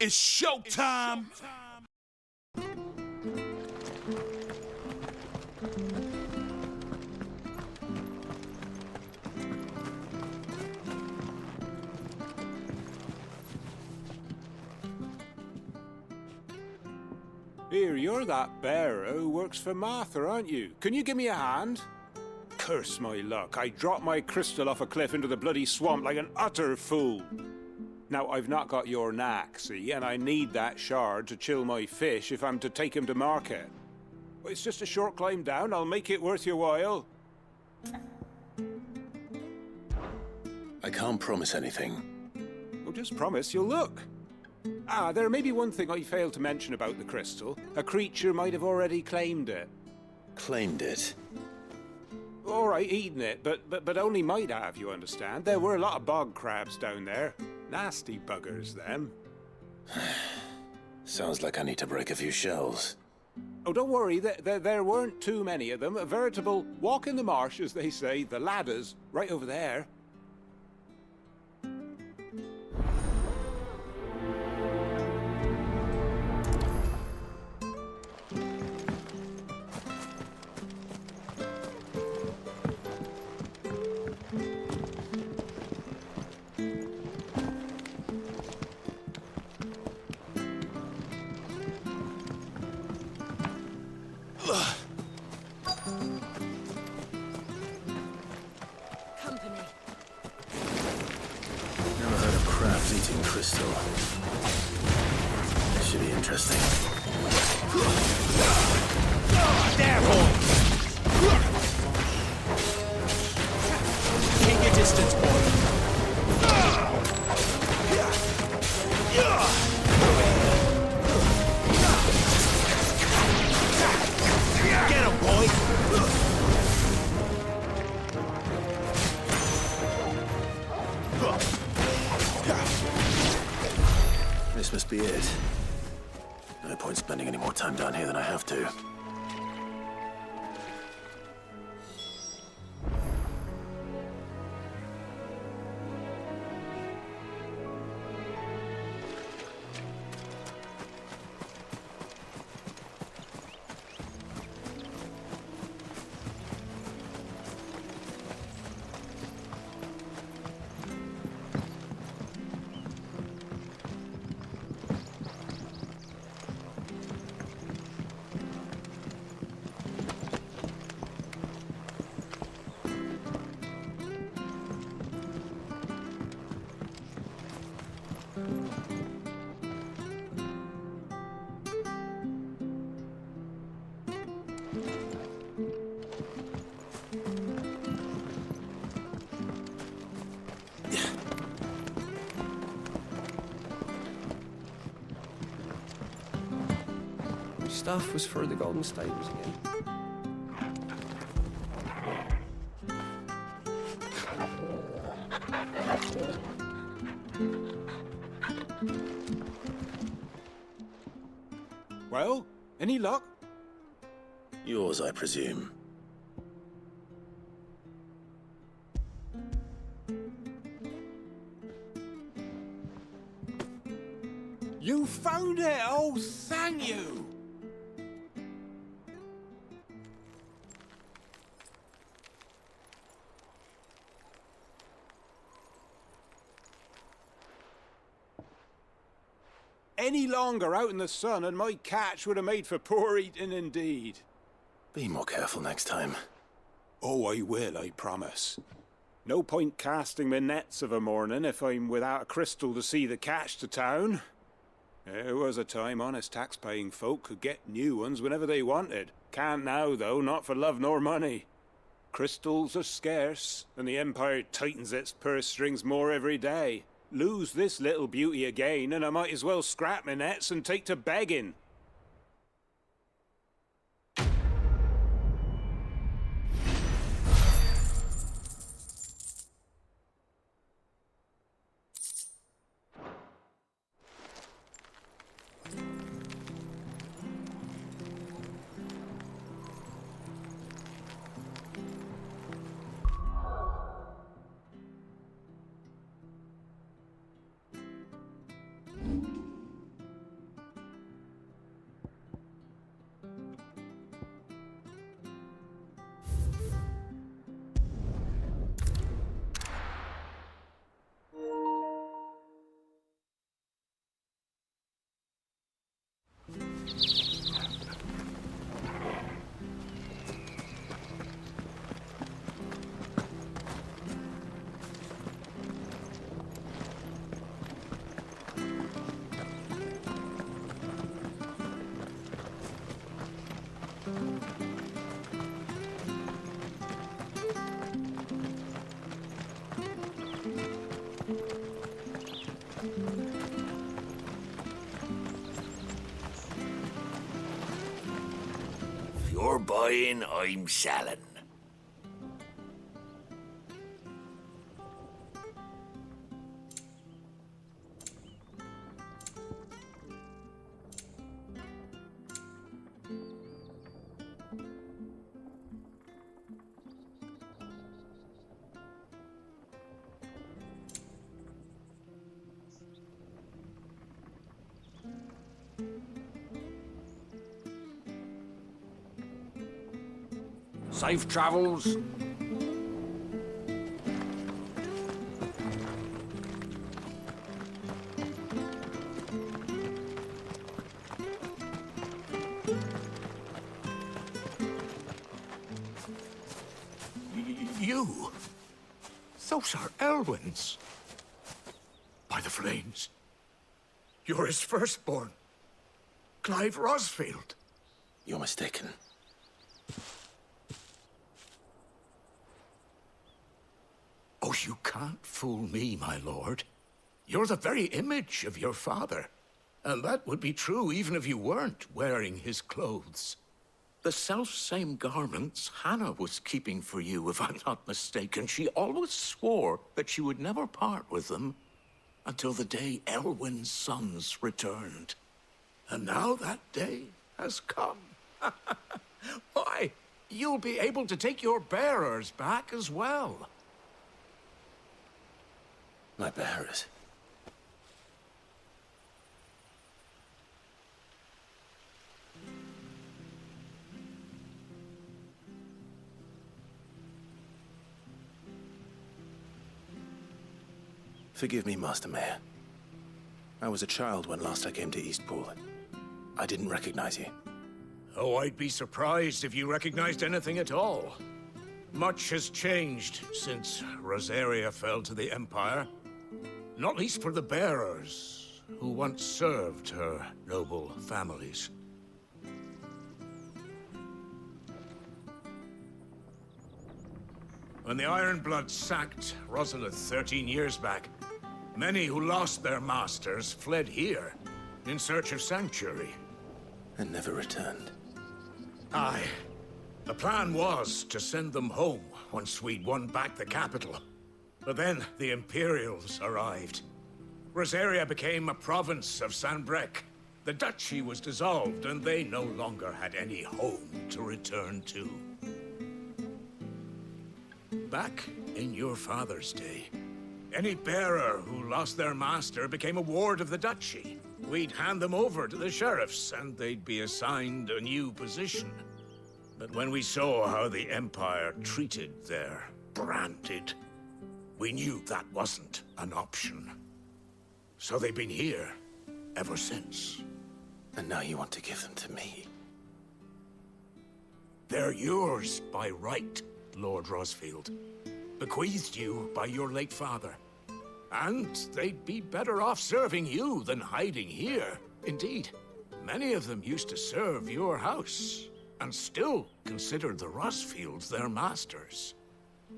It's showtime! Here, you're that bearer who works for Martha, aren't you? Can you give me a hand? Curse my luck, I dropped my crystal off a cliff into the bloody swamp like an utter fool. Now, I've not got your knack, see, and I need that shard to chill my fish if I'm to take him to market. It's just a short climb down, I'll make it worth your while. I can't promise anything. Well, just promise you'll look. Ah, there may be one thing I failed to mention about the crystal. A creature might have already claimed it. Claimed it? All right, eaten it, but only might have, you understand. There were a lot of bog crabs down there. Nasty buggers, them. Sounds like I need to break a few shells. Oh, don't worry, there weren't too many of them. A veritable walk in the marsh, as they say. The ladders, right over there. Never heard of crabs eating crystal. Should be interesting. There, boy! Take your distance, boy. Get him, boy! This must be it. No point spending any more time down here than I have to. Stuff was for the Golden Stables again. Well, any luck? Yours, I presume. You found it! Oh, thank you! Any longer out in the sun and my catch would have made for poor eating indeed. Be more careful next time. Oh, I will, I promise. No point casting my nets of a morning if I'm without a crystal to see the catch to town. There was a time honest tax-paying folk could get new ones whenever they wanted. Can't now, though, not for love nor money. Crystals are scarce, and the Empire tightens its purse strings more every day. Lose this little beauty again, and I might as well scrap my nets and take to begging. You're buying, I'm selling. Safe travels. You? Those are Elwyn's. By the flames. You're his firstborn. Clive Rosfield. You're mistaken. Oh, you can't fool me, my lord. You're the very image of your father. And that would be true even if you weren't wearing his clothes. The self-same garments Hannah was keeping for you, if I'm not mistaken. She always swore that she would never part with them until the day Elwyn's sons returned. And now that day has come. Why, you'll be able to take your bearers back as well. My bearers. Forgive me, Master Mayor. I was a child when last I came to Eastpool. I didn't recognize you. Oh, I'd be surprised if you recognized anything at all. Much has changed since Rosaria fell to the Empire. Not least for the bearers, who once served her noble families. When the Ironbloods sacked Rosalith 13 years back, many who lost their masters fled here in search of sanctuary. And never returned. Aye. The plan was to send them home once we'd won back the capital. But then the Imperials arrived. Rosaria became a province of Sanbreque. The duchy was dissolved, and they no longer had any home to return to. Back in your father's day, any bearer who lost their master became a ward of the duchy. We'd hand them over to the sheriffs, and they'd be assigned a new position. But when we saw how the Empire treated their branded, we knew that wasn't an option. So they've been here ever since. And now you want to give them to me? They're yours by right, Lord Rosfield. Bequeathed you by your late father. And they'd be better off serving you than hiding here. Indeed, many of them used to serve your house, and still consider the Rosfields their masters.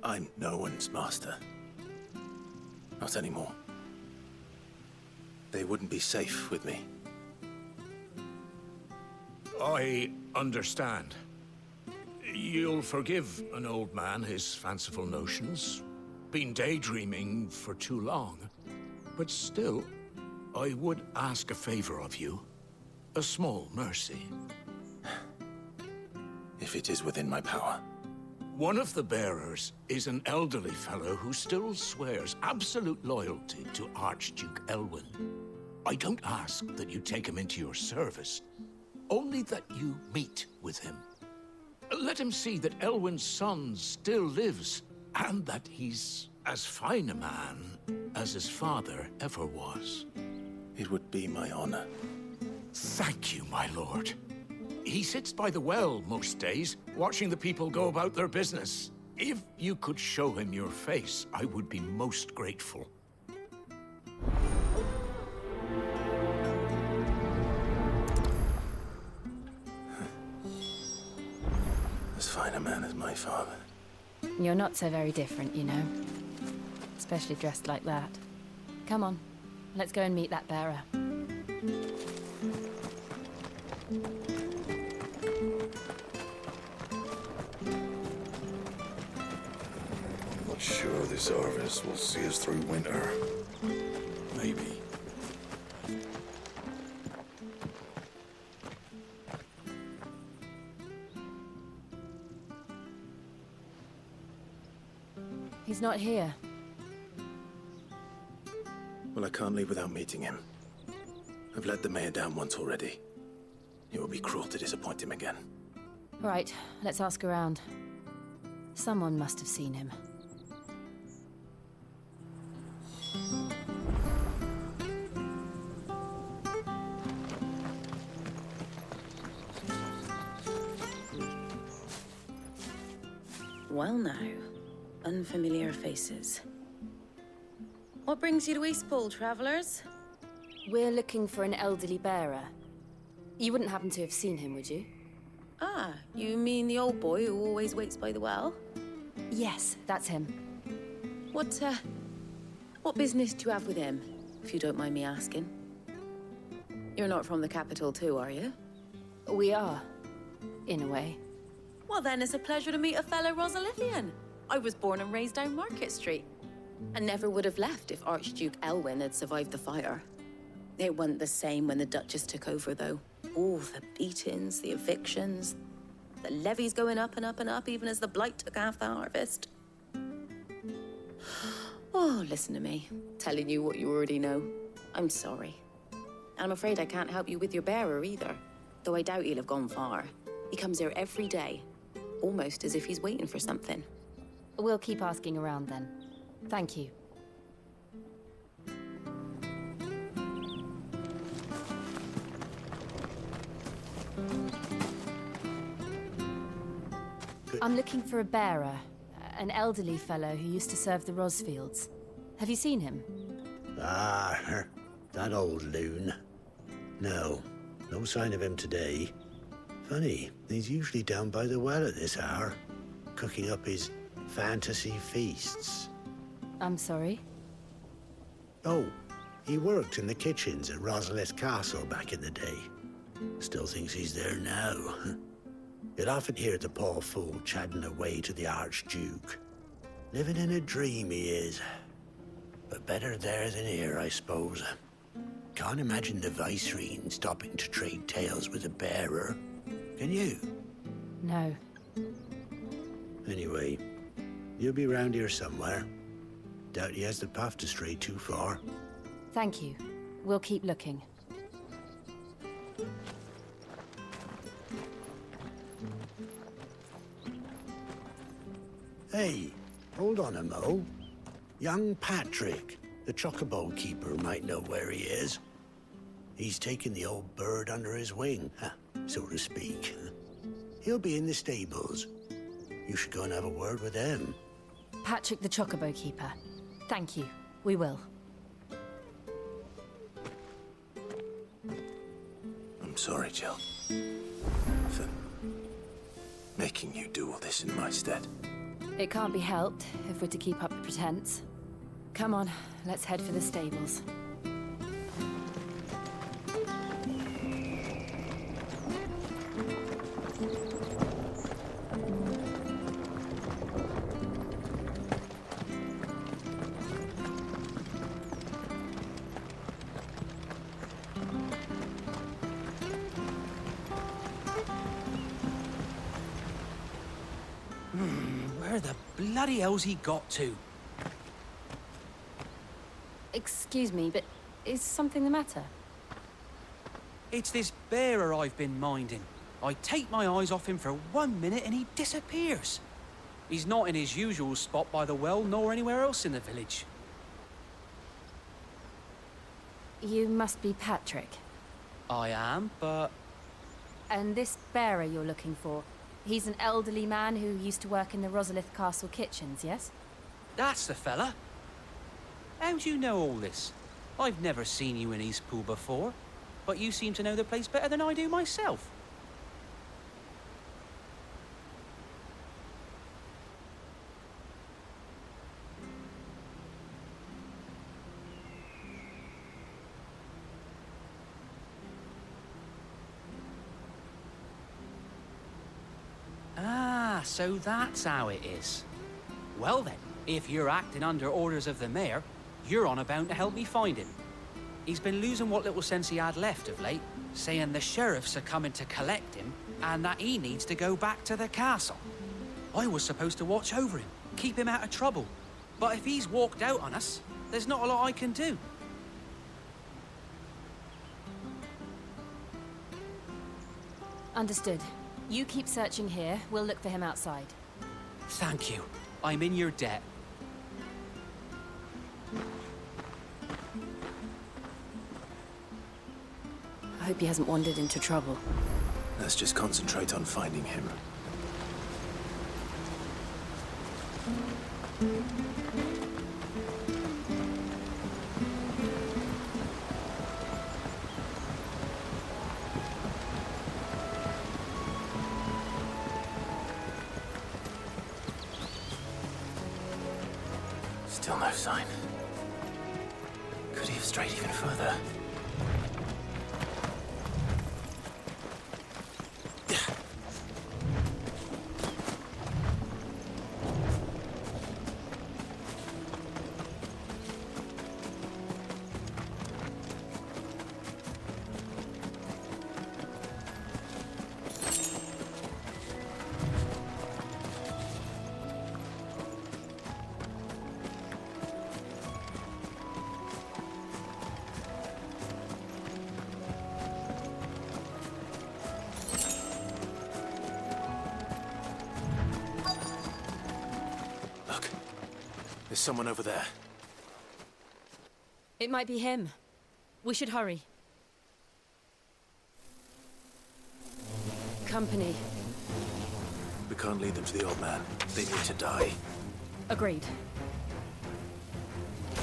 I'm no one's master. Not anymore. They wouldn't be safe with me. I understand. You'll forgive an old man his fanciful notions. Been daydreaming for too long. But still, I would ask a favor of you. A small mercy. If it is within my power. One of the bearers is an elderly fellow who still swears absolute loyalty to Archduke Elwyn. I don't ask that you take him into your service, only that you meet with him. Let him see that Elwyn's son still lives, and that he's as fine a man as his father ever was. It would be my honor. Thank you, my lord. He sits by the well most days, watching the people go about their business. If you could show him your face, I would be most grateful. As fine a man as my father. You're not so very different, you know. Especially dressed like that. Come on, let's go and meet that bearer. Sure, this harvest will see us through winter. Maybe. He's not here. Well, I can't leave without meeting him. I've let the mayor down once already. It would be cruel to disappoint him again. Right, let's ask around. Someone must have seen him. Well now, unfamiliar faces. What brings you to Eastpool, travellers? We're looking for an elderly bearer. You wouldn't happen to have seen him, would you? Ah, you mean the old boy who always waits by the well? Yes, that's him. What business do you have with him, if you don't mind me asking? You're not from the capital too, are you? We are, in a way. Well then, it's a pleasure to meet a fellow Rosalithian. I was born and raised down Market Street. And never would have left if Archduke Elwyn had survived the fire. It wasn't the same when the Duchess took over, though. Oh, the beatings, the evictions, the levies going up and up and up, even as the blight took half the harvest. Oh, listen to me, telling you what you already know. I'm sorry. And I'm afraid I can't help you with your bearer either, though I doubt he'll have gone far. He comes here every day, almost as if he's waiting for something. We'll keep asking around then. Thank you. I'm looking for a bearer, an elderly fellow who used to serve the Rosfields. Have you seen him? Ah, that old loon. No sign of him today. Funny, he's usually down by the well at this hour, cooking up his fantasy feasts. I'm sorry? Oh, he worked in the kitchens at Rosalith Castle back in the day. Still thinks he's there now. You'd often hear the poor fool chatting away to the Archduke. Living in a dream he is. But better there than here, I suppose. Can't imagine the Viceroy stopping to trade tales with a bearer. Can you? No. Anyway, you'll be round here somewhere. Doubt he has the path to stray too far. Thank you. We'll keep looking. Hey, hold on a mo. Young Patrick, the chocobo keeper, might know where he is. He's taken the old bird under his wing, so to speak. He'll be in the stables. You should go and have a word with him. Patrick the chocobo keeper. Thank you. We will. I'm sorry, Jill. For making you do all this in my stead. It can't be helped if we're to keep up the pretense. Come on, let's head for the stables. Where the bloody hell's he got to? Excuse me, but is something the matter? It's this bearer I've been minding. I take my eyes off him for 1 minute and he disappears. He's not in his usual spot by the well, nor anywhere else in the village. You must be Patrick. I am, but... And this bearer you're looking for, he's an elderly man who used to work in the Rosalith Castle kitchens, yes? That's the fella. How do you know all this? I've never seen you in Eastpool before, but you seem to know the place better than I do myself. Ah, so that's how it is. Well then, If you're acting under orders of the mayor, you're on about to help me find him. He's been losing what little sense he had left of late, saying the sheriffs are coming to collect him and that he needs to go back to the castle. I was supposed to watch over him, keep him out of trouble. But if he's walked out on us, there's not a lot I can do. Understood. You keep searching here, we'll look for him outside. Thank you. I'm in your debt. I hope he hasn't wandered into trouble. Let's just concentrate on finding him. Still no sign. Could he have strayed even further? There's someone over there. It might be him. We should hurry. Company. We can't lead them to the old man. They need to die. Agreed.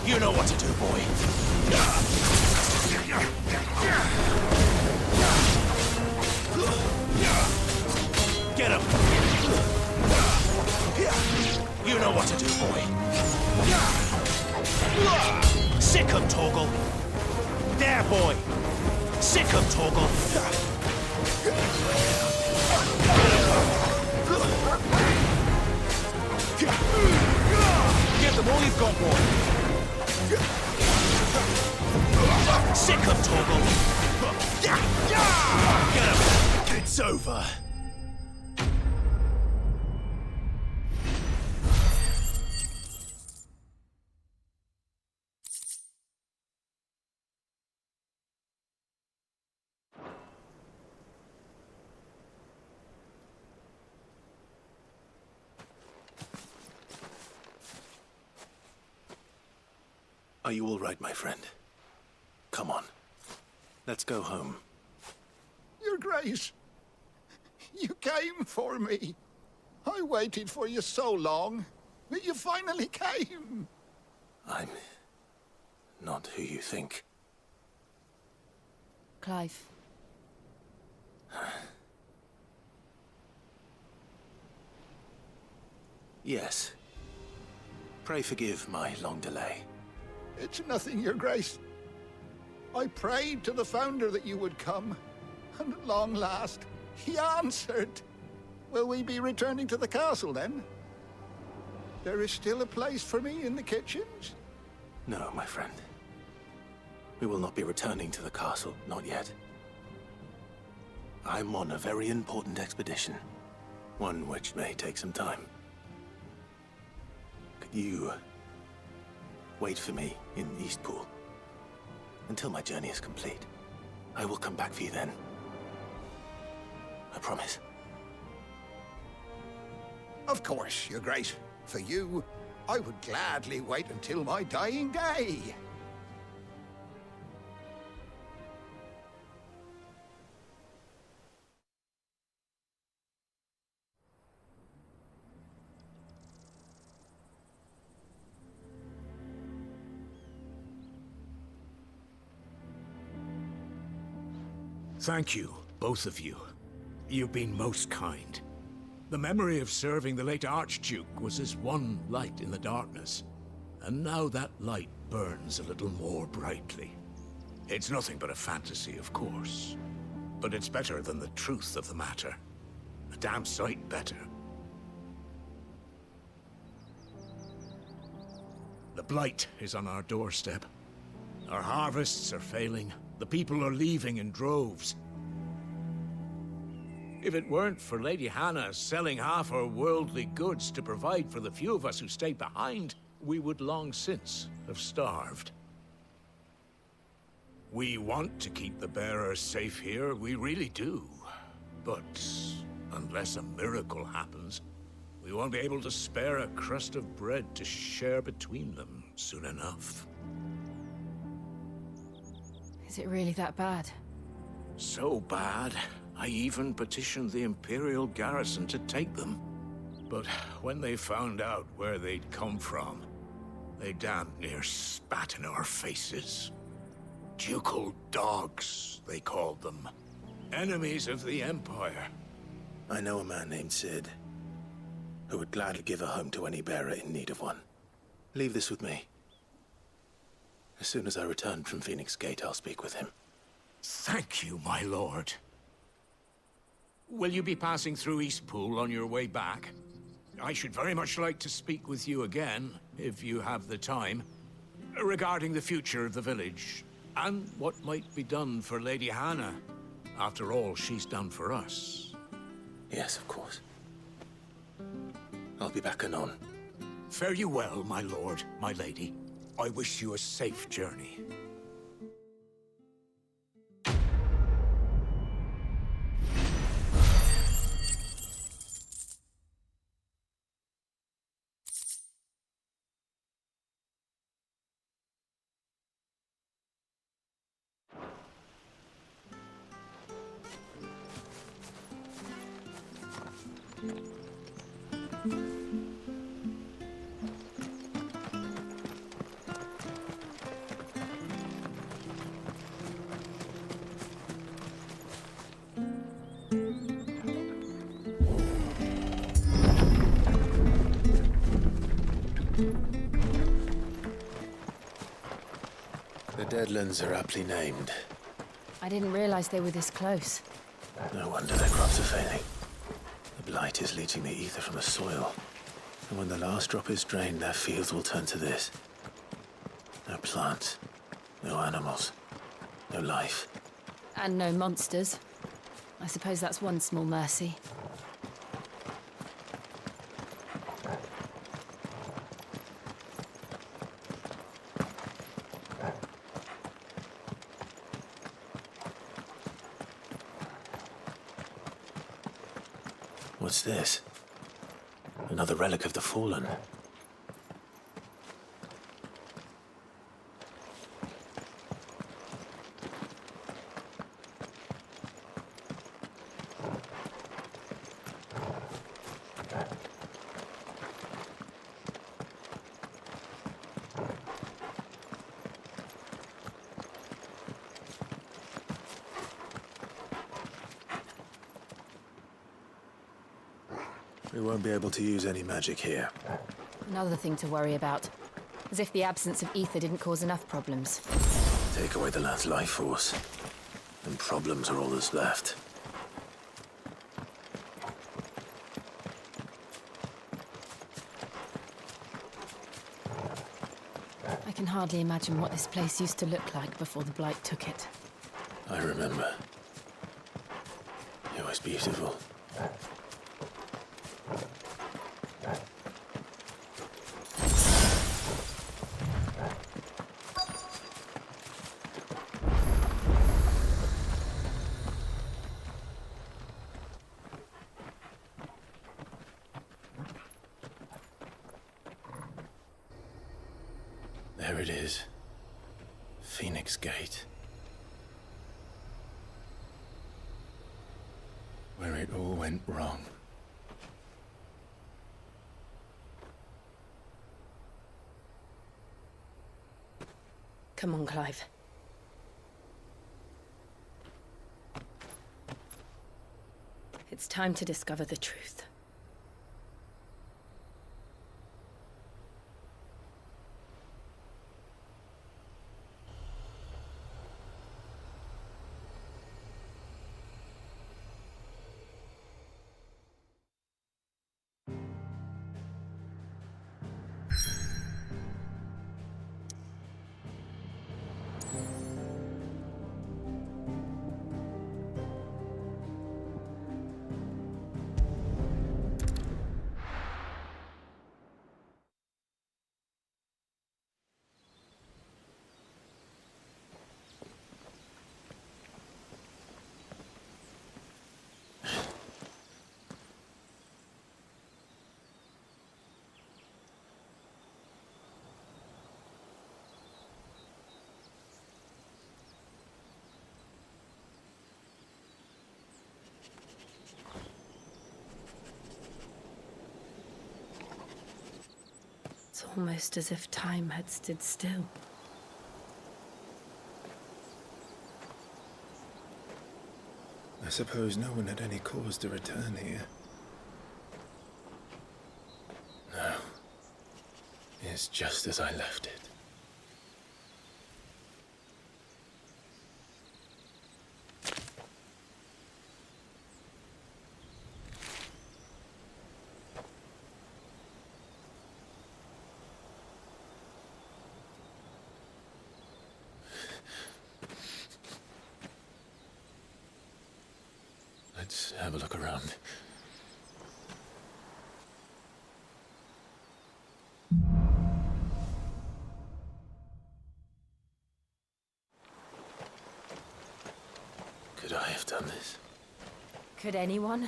You know what to do, boy. Get him. You know what to do, boy. Sick him, Torgal. There, boy. Sick him, Torgal. Give them all you've got, boy. Sick him, Torgal. Get him. It's over. Are you all right, my friend? Come on. Let's go home. Your Grace, you came for me. I waited for you so long, but you finally came. I'm not who you think. Clive. Yes. Pray forgive my long delay. It's nothing, Your Grace. I prayed to the Founder that you would come, and at long last, he answered. Will we be returning to the castle, then? There is still a place for me in the kitchens? No, my friend. We will not be returning to the castle, not yet. I'm on a very important expedition, one which may take some time. Could you wait for me in Eastpool until my journey is complete? I will come back for you then. I promise. Of course, Your Grace. For you, I would gladly wait until my dying day. Thank you, both of you. You've been most kind. The memory of serving the late Archduke was as one light in the darkness, and now that light burns a little more brightly. It's nothing but a fantasy, of course, but it's better than the truth of the matter. A damn sight better. The Blight is on our doorstep. Our harvests are failing. The people are leaving in droves. If it weren't for Lady Hannah selling half her worldly goods to provide for the few of us who stayed behind, we would long since have starved. We want to keep the bearers safe here, we really do. But unless a miracle happens, we won't be able to spare a crust of bread to share between them soon enough. Is it really that bad? So bad, I even petitioned the Imperial garrison to take them. But when they found out where they'd come from, they damn near spat in our faces. Ducal dogs, they called them. Enemies of the Empire. I know a man named Sid, who would gladly give a home to any bearer in need of one. Leave this with me. As soon as I return from Phoenix Gate, I'll speak with him. Thank you, my lord. Will you be passing through Eastpool on your way back? I should very much like to speak with you again, if you have the time, regarding the future of the village, and what might be done for Lady Hannah. After all she's done for us. Yes, of course. I'll be back anon. Fare you well, my lord, my lady. I wish you a safe journey. The Deadlands are aptly named. I didn't realize they were this close. No wonder their crops are failing. The Blight is leaching the ether from the soil. And when the last drop is drained, their fields will turn to this. No plants, no animals, no life. And no monsters. I suppose that's one small mercy. What's this? Another relic of the Fallen. We won't be able to use any magic here. Another thing to worry about. As if the absence of ether didn't cause enough problems. Take away the lad's life force, and problems are all that's left. I can hardly imagine what this place used to look like before the Blight took it. I remember. It was beautiful. There it is. Phoenix Gate. Where it all went wrong. Come on, Clive. It's time to discover the truth. It's almost as if time had stood still. I suppose no one had any cause to return here. No. It's just as I left it. Let's have a look around. Could I have done this? Could anyone?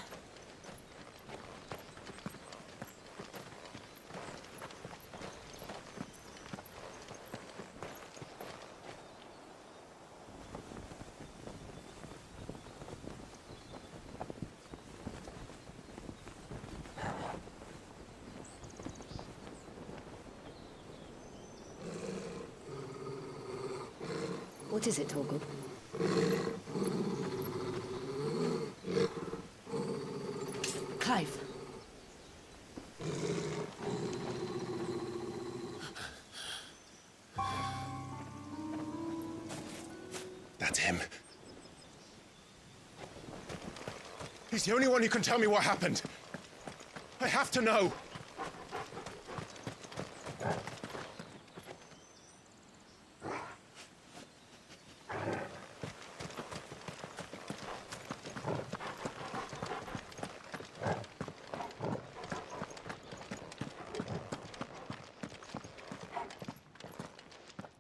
What is it, Torgal? Clive. That's him. He's the only one who can tell me what happened. I have to know.